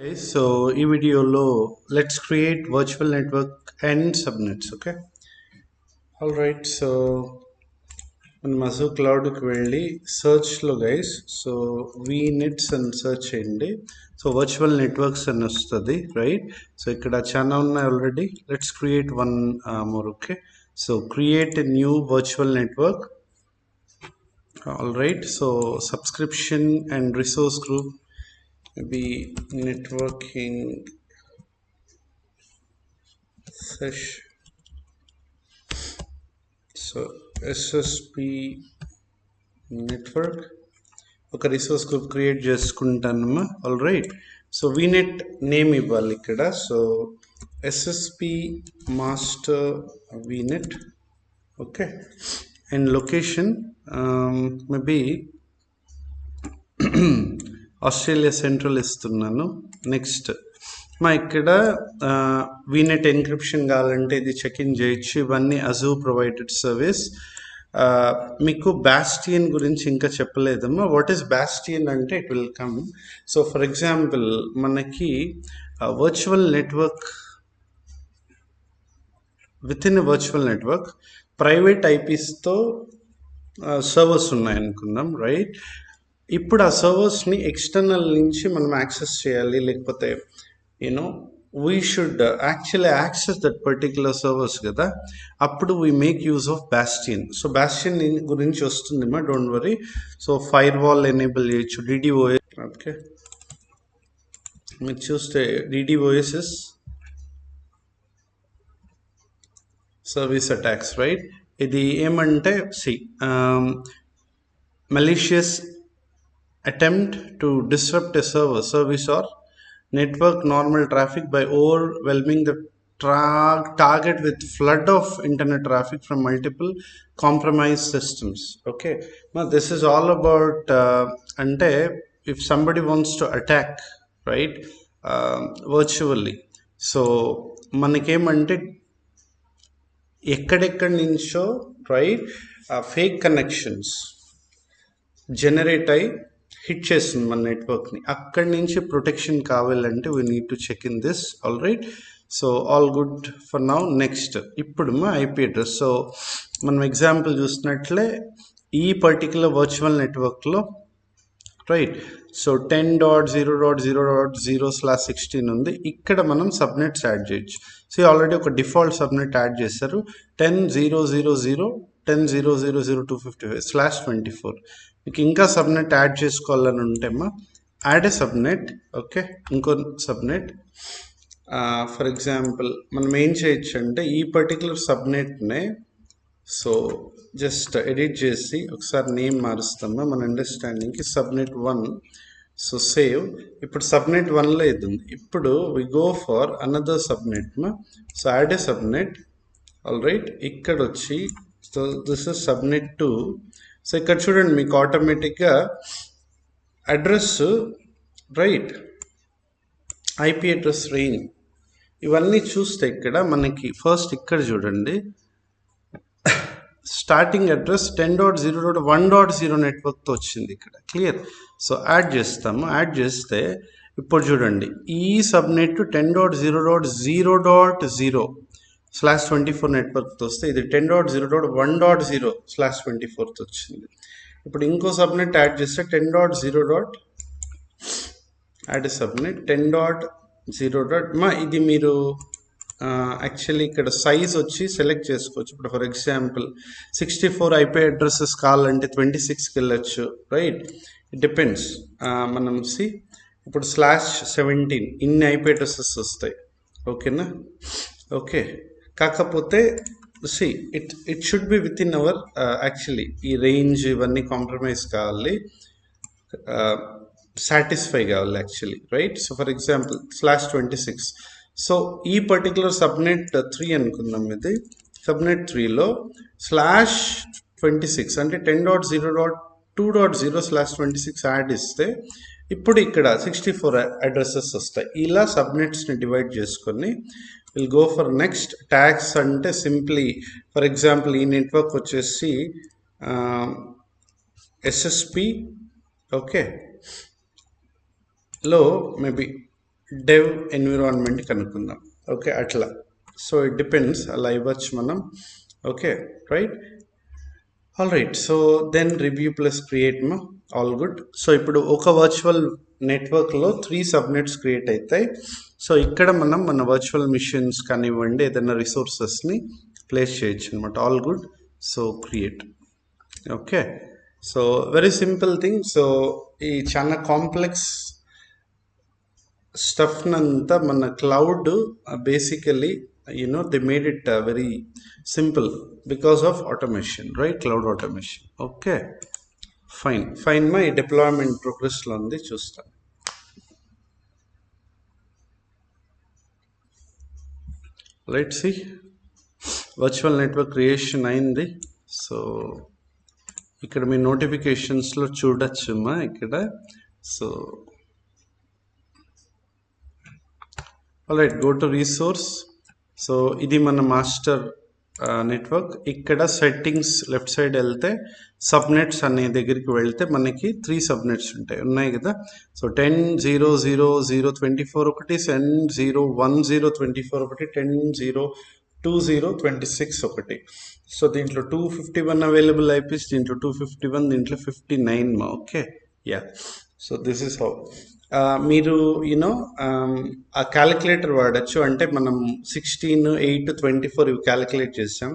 Okay, so ఈ వీడియోలో let's create virtual network and subnets. Okay, all right. So మన మజూ క్లౌడ్కి వెళ్ళి సర్చ్లో గైస్, సో వీనెట్స్ అని సర్చ్ చేయండి. సో వర్చువల్ నెట్వర్క్స్ అని వస్తుంది, రైట్? సో ఇక్కడ చాలా ఉన్నాయి already. Let's create one more. Okay, so create a new virtual network. All right, so subscription and resource group, maybe networking session. So SSP network ఒక resource group create చేసుకుంటానమ్మా. All right, so VNet name ఇవ్వాలి ఇక్కడ. So SSP master vignette. Okay, and location maybe Australia central ఇస్తున్నాను. Next మా ఇక్కడ vignette encryption కావాలంటే ఇది check in చేయొచ్చు. ఇవన్నీ అజూ ప్రొవైడెడ్ సర్వీస్. మీకు బాస్టియన్ గురించి ఇంకా చెప్పలేదమ్మా. వాట్ ఈస్ బాస్టియన్ అంటే it will come. So for example మనకి virtual network, with in virtual network private ఐపీస్తో సర్వర్స్ ఉన్నాయనుకుందాం, రైట్? ఇప్పుడు ఆ సర్వర్స్ని ఎక్స్టర్నల్ నుంచి మనం యాక్సెస్ చేయాలి, లేకపోతే you know we should actually access that particular servers కదా. అప్పుడు we make use of bastion. So bastion గురించి వస్తుందిమా, don't worry. So firewall enable చేయొచ్చు, డిడిఓఎస్. ఓకే, మీరు చూస్తే డిడిఓఎస్ సర్వీస్ అటాక్స్, రైట్? ఇది ఏమంటే malicious attempt to disrupt a server, service or network normal traffic by overwhelming the target with flood of internet traffic from multiple compromised systems. Okay, now this is all about ante if somebody wants to attack, right, virtually. So మనకేమంటే ఎక్కడెక్కడి నుంచో, right, fake connections generate అయ్యి hit చేస్తుంది మన నెట్వర్క్ని. అక్కడి నుంచి protection కావాలంటే we need to check in this. All right, so all good for now. Next ఇప్పుడు మా ఐపీ అడ్రస్. సో మనం ఎగ్జాంపుల్ చూసినట్లే ఈ పర్టికులర్ వర్చువల్ నెట్వర్క్లో, రైట్, సో 10.0.0.0/16 ఉంది. ఇక్కడ మనం సబ్నెట్స్ యాడ్ చేయొచ్చు. సో ఆల్రెడీ ఒక డిఫాల్ట్ సబ్నెట్ యాడ్ చేశారు, 10.0.0.0.10.0.0.255/24. మీకు ఇంకా సబ్నెట్ యాడ్ చేసుకోవాలని ఉంటేమ్మా యాడ్ ఏ సబ్నెట్. ఓకే, ఇంకో సబ్నెట్. ఫర్ ఎగ్జాంపుల్ మనం ఏం చేయొచ్చు అంటే ఈ పర్టికులర్ సబ్నెట్నే సో జస్ట్ ఎడిట్ చేసి ఒకసారి నేమ్ మారుస్తామా మన అండర్స్టాండింగ్కి. సబ్నెట్ 1. So save. ఇప్పుడు సబ్నెట్ 1లో ఇది ఉంది. ఇప్పుడు we go for another subnet మా. So add a subnet. All right, ఇక్కడ వచ్చి so this is subnet 2. So ఇక్కడ చూడండి మీకు ఆటోమేటిక్గా address, right, IP address range ఇవన్నీ చూస్తే ఇక్కడ మనకి ఫస్ట్ ఇక్కడ చూడండి స్టార్టింగ్ అడ్రస్ 10.0.1.0 నెట్వర్క్తో వచ్చింది ఇక్కడ, క్లియర్. సో యాడ్ చేస్తాము. యాడ్ చేస్తే ఇప్పుడు చూడండి ఈ సబ్నెట్ 10.0.0.0/24 నెట్వర్క్తో వస్తే ఇది 10.0.1.0/24తో వచ్చింది. ఇప్పుడు ఇంకో సబ్నెట్ యాడ్ చేస్తే 10.0. Add subnet 10.0. మా ఇది మీరు యాక్చువల్లీ ఇక్కడ సైజ్ వచ్చి సెలెక్ట్ చేసుకోవచ్చు. ఇప్పుడు ఫర్ ఎగ్జాంపుల్ 64 ఐపీ అడ్రసెస్ కావాలంటే 26కి వెళ్ళచ్చు, రైట్? It depends. మనం ఇప్పుడు /17 ఇన్ని ఐపీ అడ్రసెస్ వస్తాయి, ఓకేనా? ఓకే, కాకపోతే it should be with in our actually ఈ రేంజ్ ఇవన్నీ కాంప్రమైజ్ కావాలి, సాటిస్ఫై కావాలి actually, right? So for example /26. So ఈ పర్టికులర్ సబ్నెట్ 3 అనుకుందాం. ఇది సబ్నెట్ 3లో /26 అంటే 10.0.2.0/26 యాడ్ ఇస్తే ఇప్పుడు ఇక్కడ 64 అడ్రసెస్ వస్తాయి. ఇలా సబ్నెట్స్ని డివైడ్ చేసుకొని will go for next. Tags అంటే సింప్లీ ఫర్ ఎగ్జాంపుల్ ఈ నెట్వర్క్ వచ్చేసి ఎస్ఎస్పి, ఓకే, లో మేబీ డెవ్ ఎన్విరాన్మెంట్ కనుక్కుందాం. ఓకే, అట్లా. సో ఇట్ డిపెండ్స్, అలా ఇవ్వచ్చు మనం. Okay, right. All right. So then review plus create మా ఆల్ గుడ్. సో ఇప్పుడు ఒక వర్చువల్ నెట్వర్క్లో 3 సబ్నెట్స్ క్రియేట్ అవుతాయి. సో ఇక్కడ మనం మన వర్చువల్ మిషన్స్ కానివ్వండి, ఏదైనా రిసోర్సెస్ని ప్లేస్ చేయొచ్చు అనమాట. All good. So create. Okay, so very simple thing. So ఈ చాలా కాంప్లెక్స్ స్టఫ్ నంతా మన cloud basically they made it very simple because of automation, right? Cloud automation. Okay, fine my deployment progress lo undi chusta. Let's see, virtual network creation ayindi. So ikkada me notifications lo చూడొచ్చు మా ఇక్కడ. So alright, go to resource. So ఇది మన master network. ఇక్కడ settings left side వెళ్తే subnets అనే దగ్గరికి వెళ్తే మనకి 3 సబ్నెట్స్ ఉన్నాయి కదా. సో 10.0.0.0.24 ఒకటి, 10.1.0.24 ఒకటి, 10.0.2.0.26 ఒకటి. సో దీంట్లో 251 అవైలబుల్ ఐపీస్, దీంట్లో 251, దీంట్లో 59. Okay, yeah. So this is how మీరు ఆ క్యాలిక్యులేటర్ వాడచ్చు. అంటే మనం 16, 8, 24 ఇవి క్యాలిక్యులేట్ చేసాం.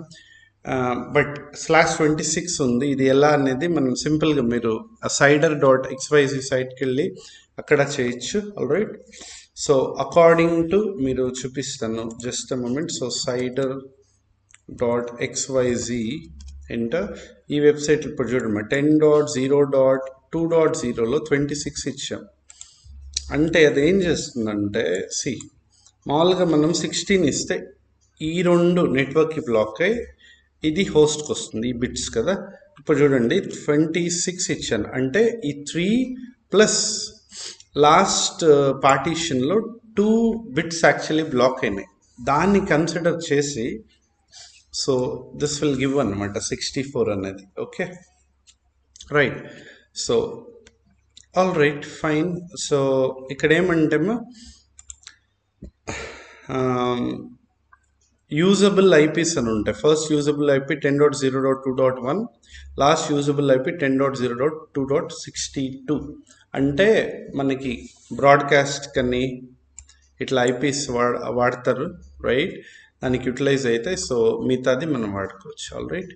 బట్ /26 ఉంది. ఇది ఎలా అనేది మనం సింపుల్గా మీరు cider.xyz సైట్కి వెళ్ళి అక్కడ చేయొచ్చు. All right. So according to మీరు చూపిస్తాను, just a moment. So cider.xyz enter. ఈ వెబ్సైట్ ఇప్పుడు చూడమ్మా, 10.0.2.0లో 26 ఇచ్చాం. అంటే అదేం చేస్తుందంటే, మామూలుగా మనం 16 ఇస్తే ఈ 2 నెట్వర్క్కి బ్లాక్ అయ్యి ఇది హోస్ట్కి వస్తుంది, ఈ బిట్స్ కదా. ఇప్పుడు చూడండి 26 ఇచ్చాను, అంటే ఈ 3 ప్లస్ లాస్ట్ పార్టీషన్లో 2 బిట్స్ యాక్చువల్లీ బ్లాక్ అయినాయి. దాన్ని కన్సిడర్ చేసి సో దిస్ విల్ గివ్ అనమాట 64 అనేది. Okay, right. So all right, fine. So ఇక్కడ ఏమంటే యూజబుల్ ఐపీస్ అని ఉంటాయి. First usable IP 10.0.2.1, last usable IP 10.0.2.62. అంటే మనకి బ్రాడ్కాస్ట్ కని ఇట్లా ఐపీస్ వాడతారు, రైట్? దానికి యూటిలైజ్ అవుతాయి. సో మిగతాది మనం వాడుకోవచ్చు. All right,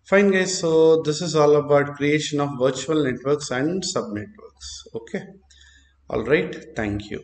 fine guys. So this is all about creation of virtual networks and subnetworks. Okay, all right, thank you.